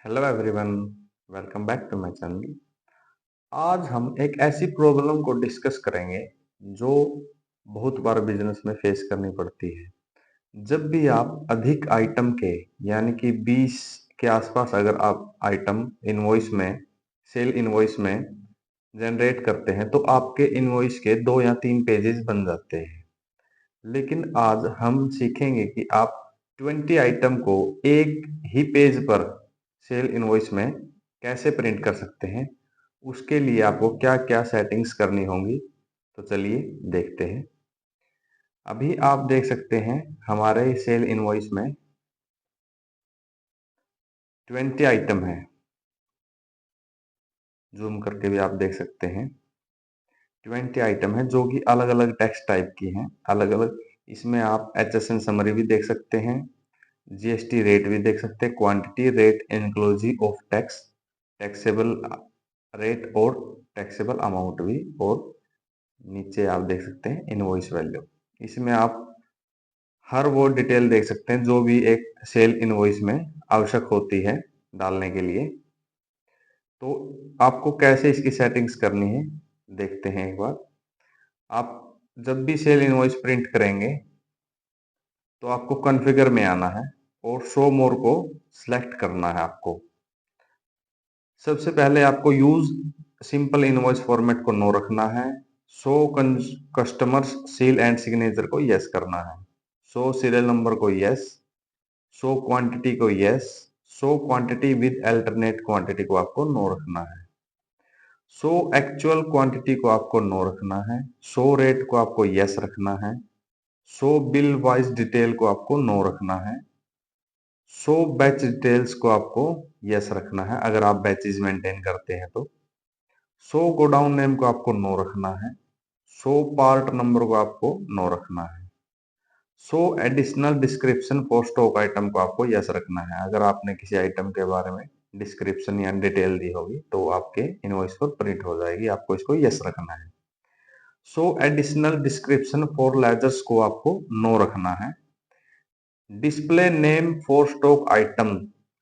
Hello everyone, welcome back to my channel. आज हम एक ऐसी प्रॉब्लम को डिस्कस करेंगे जो बहुत बार बिजनेस में फेस करनी पड़ती है। जब भी आप अधिक आइटम के यानी कि 20 के आसपास अगर आप आइटम इनवॉइस में सेल इनवॉइस में जनरेट करते हैं तो आपके इनवॉइस के 2 या 3 पेजेस बन जाते हैं। लेकिन आज हम सीखेंगे कि आप 20 आइटम को एक ही पेज पर सेल इनवॉइस में कैसे प्रिंट कर सकते हैं। उसके लिए आपको क्या क्या सेटिंग्स करनी होंगी, तो चलिए देखते हैं। अभी आप देख सकते हैं हमारे सेल इनवॉइस में 20 आइटम है। जूम करके भी आप देख सकते हैं 20 आइटम है जो कि अलग अलग टेक्स्ट टाइप की हैं, अलग अलग। इसमें आप HSN समरी भी देख सकते हैं, GST रेट भी देख सकते हैं, quantity rate inclusive of tax, taxable rate और टैक्सेबल अमाउंट भी, और नीचे आप देख सकते हैं इनवॉइस वैल्यू। इसमें आप हर वो डिटेल देख सकते हैं जो भी एक सेल इनवॉइस में आवश्यक होती है डालने के लिए। तो आपको कैसे इसकी सेटिंग्स करनी है देखते हैं एक बार। आप जब भी सेल इनवॉइस प्रिंट करेंगे तो आपको कॉन्फ़िगर में आना है और शो मोर को सिलेक्ट करना है आपको। सबसे पहले आपको यूज सिंपल इनवॉइस फॉर्मेट को नो रखना है। Show customers seal and signature को यस करना है। शो सीरियल नंबर को यस, शो क्वांटिटी को yes, show quantity with alternate quantity को आपको नो रखना है। शो एक्चुअल क्वांटिटी को आपको नो रखना है। शो रेट को आपको यस रखना है। शो बिल वाइज डिटेल को आपको नो रखना है। शो बैच डिटेल्स को आपको यस रखना है अगर आप बैचेज मेंटेन करते हैं तो। शो गोडाउन नेम को आपको नो रखना है। शो पार्ट नंबर को आपको नो रखना है। Show additional description for stock item को आपको यस रखना है। अगर आपने किसी आइटम के बारे में डिस्क्रिप्शन या डिटेल दी होगी तो आपके इनवॉइस पर प्रिंट हो जाएगी, आपको इसको यस रखना है। Show additional description for ledgers को आपको नो रखना है। Display name for stock item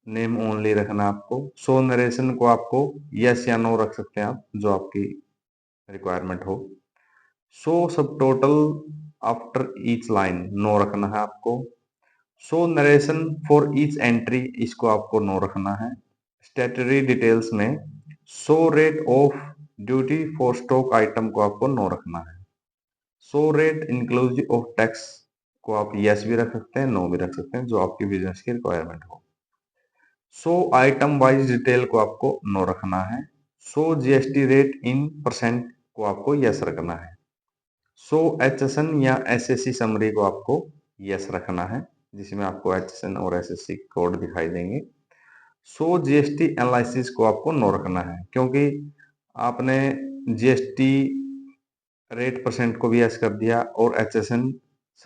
name only रखना आपको। शो नरेशन को आपको यस या नो रख सकते हैं आप, जो आपकी रिक्वायरमेंट हो। Show subtotal after each line no रखना है आपको। Show narration for each entry इसको आपको नो रखना है। स्टैट्यूटरी डिटेल्स में show rate of duty for stock item को आपको नो रखना है। Show rate inclusive of tax को आप यस भी रख सकते हैं, नो भी रख सकते हैं, जो आपकी बिजनेस की रिक्वायरमेंट हो। शो आइटम वाइज डिटेल को आपको नो रखना है। Show GST rate in percent को आपको यस रखना है। शो HSN या SSC समरी को आपको यस रखना है, जिसमें आपको HSN और SSC कोड दिखाई देंगे। शो GST एनालिसिस को आपको नो रखना है, क्योंकि आपने GST रेट परसेंट को भी यस कर दिया और HSN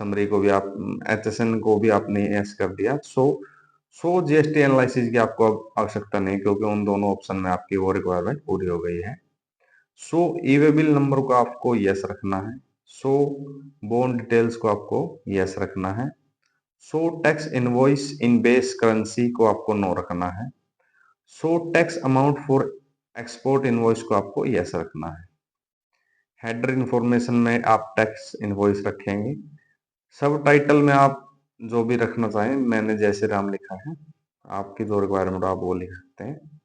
समरी को भी आप HSN को भी आपने यस कर दिया। सो GST एनालिसिस की आपको अब आवश्यकता नहीं, क्योंकि उन दोनों ऑप्शन में आपकी वो रिक्वायरमेंट पूरी हो गई है। सो ई-वे बिल नंबर को आपको यस रखना है। सो बॉन्ड डिटेल्स को आपको यस रखना है। सो टैक्स इनवॉइस इन बेस करेंसी को आपको नो रखना है। So tax amount for export invoice को आपको यस रखना है। हेडर इंफॉर्मेशन में आप टैक्स इनवॉइस रखेंगे। सब टाइटल में आप जो भी रखना चाहें, मैंने जैसे राम लिखा है, आपकी जो रिक्वायरमेंट आप वो लिख सकते हैं।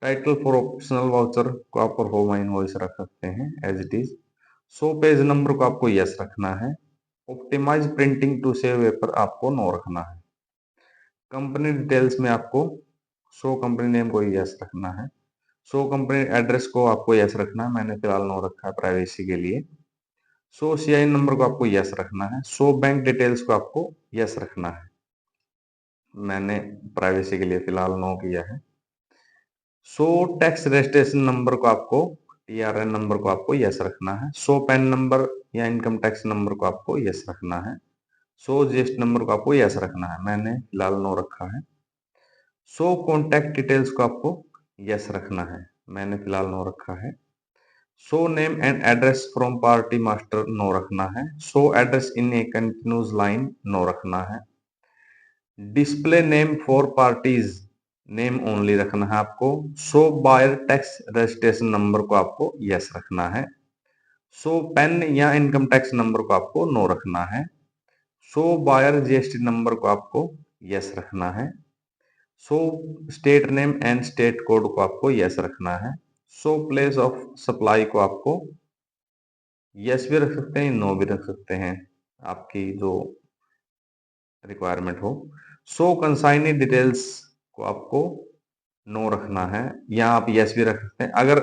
टाइटल फॉर ऑप्शनल वाउचर को आप फॉर होम इनवॉइस रख सकते हैं as it is. So page number को आपको यस रखना है। Optimise printing to save paper आपको नो रखना है। कंपनी डिटेल्स में आपको शो कंपनी नेम को यस रखना है। शो कंपनी एड्रेस को आपको यस रखना है, मैंने फिलहाल नो रखा है प्राइवेसी के लिए। शो CIN नंबर को आपको यस रखना है। शो बैंक डिटेल्स को आपको यस रखना है, मैंने प्राइवेसी के लिए फिलहाल नो किया है। शो टैक्स रजिस्ट्रेशन नंबर को आपको TRN नंबर को आपको यस रखना है। शो पैन नंबर या इनकम टैक्स नंबर को आपको यस रखना है। शो GST नंबर को आपको यस रखना है, मैंने फिलहाल नो रखा है। शो कॉन्टैक्ट डिटेल्स को आपको यस रखना है, मैंने फिलहाल नो रखा है। Show name and address from party master no रखना है। Show address in a continuous line no रखना है। Display name for parties name only रखना है आपको। Show buyer tax registration number को आपको यस रखना है। शो पेन या इनकम टैक्स नंबर को आपको नो रखना है। शो बायर जीएसटी नंबर को आपको यस रखना है। Show state name and state code को आपको यस रखना है। शो प्लेस ऑफ सप्लाई को आपको यस भी रख सकते हैं, नो भी रख सकते हैं, आपकी जो रिक्वायरमेंट हो। शो कंसाइनी डिटेल्स को आपको नो रखना है, या आप यस भी रख सकते हैं। अगर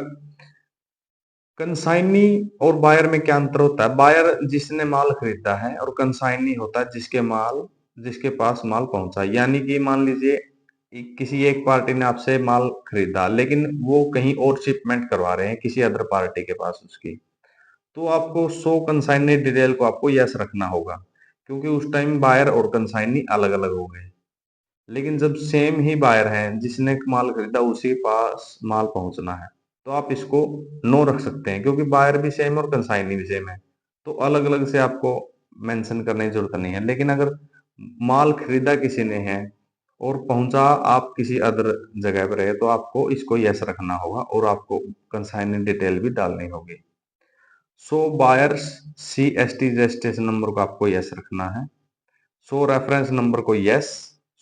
कंसाइनी और बायर में क्या अंतर होता है? बायर जिसने माल खरीदा है, और कंसाइनी होता है जिसके पास माल पहुंचा। यानी कि मान लीजिए किसी एक पार्टी ने आपसे माल खरीदा, लेकिन वो कहीं और शिपमेंट करवा रहे हैं किसी अदर पार्टी के पास उसकी, तो आपको शो कंसाइनी डिटेल को आपको यस रखना होगा, क्योंकि उस टाइम बायर और कंसाइनी अलग अलग हो गए। लेकिन जब सेम ही बायर है, जिसने माल खरीदा उसी के पास माल पहुंचना है, तो आप इसको नो रख सकते हैं, क्योंकि बायर भी सेम और कंसाइनी भी सेम है, तो अलग अलग से आपको मेंशन करने की जरूरत नहीं है। लेकिन अगर माल खरीदा किसी ने है और पहुंचा आप किसी अदर जगह पर है, तो आपको इसको यस रखना होगा और आपको कंसाइनी डिटेल भी डालनी होगी। So buyers CST registration number को आपको यस रखना है। शो रेफरेंस नंबर को yes.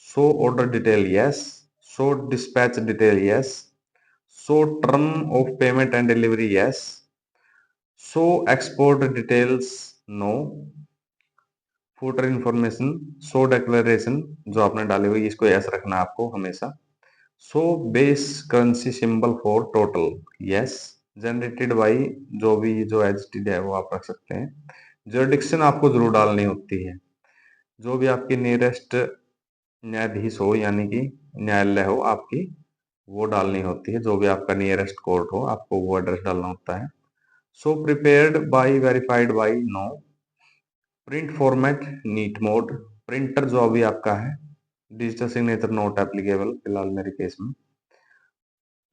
Show order detail yes. Show dispatch detail yes. Show term of payment and delivery yes. Show export details no. Footer information, show declaration जो आपने डाली हुई इसको यस रखना आपको हमेशा। Show base currency symbol for total yes. Generated by जो भी जो एचटीडी है वो आप रख सकते हैं। जुरिडिक्शन आपको जरूर डालनी होती है, जो भी आपकी नियरेस्ट न्यायाधीश हो यानी कि न्यायालय हो आपकी, वो डालनी होती है। जो भी आपका नियरेस्ट कोर्ट हो आपको वो एड्रेस डालना होता है। So prepared by verified by no. Print format neat mode. Printer जो अभी आपका है, डिजिटल सिग्नेचर नॉट एप्लीकेबल फिलहाल मेरे केस में।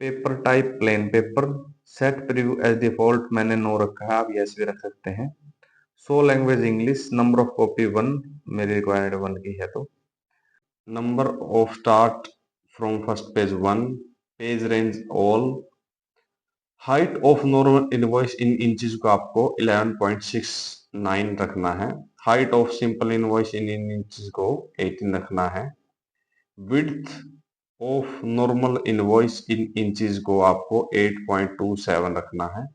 Paper type plain paper. Set preview as default मैंने नो रखा है, आप यस भी रख सकते हैं। So language English. Number of copy 1, मेरी रिक्वायर्ड 1 की है तो। Number of start from first page 1। Page range all. Height of normal invoice in inches को आपको 11.69 रखना है। Height of simple invoice in inches को 18 रखना है। Width of normal invoice in inches को आपको 8.27 रखना है।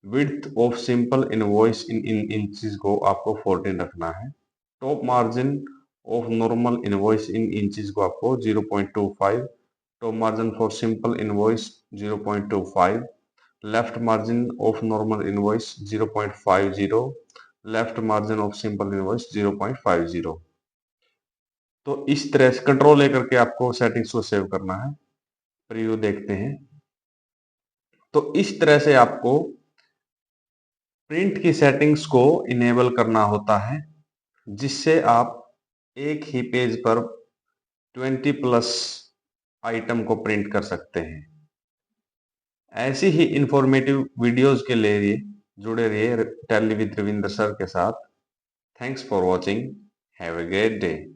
Width of simple invoice in inches को आपको 14 रखना है। Top margin of normal invoice in inches को आपको 0.25। Top margin for simple invoice 0.25। Left margin of normal invoice 0.50। Left margin of simple invoice 0.50। तो इस तरह से कंट्रोल लेकर के आपको सेटिंग्स को सेव करना है। प्रीव्यू देखते हैं। तो इस तरह से आपको प्रिंट की सेटिंग्स को इनेबल करना होता है, जिससे आप एक ही पेज पर 20+ आइटम को प्रिंट कर सकते हैं। ऐसी ही इंफॉर्मेटिव वीडियोस के लिए जुड़े रहिए टेली विद रविंद्र सर के साथ। Thanks for watching. Have a great day.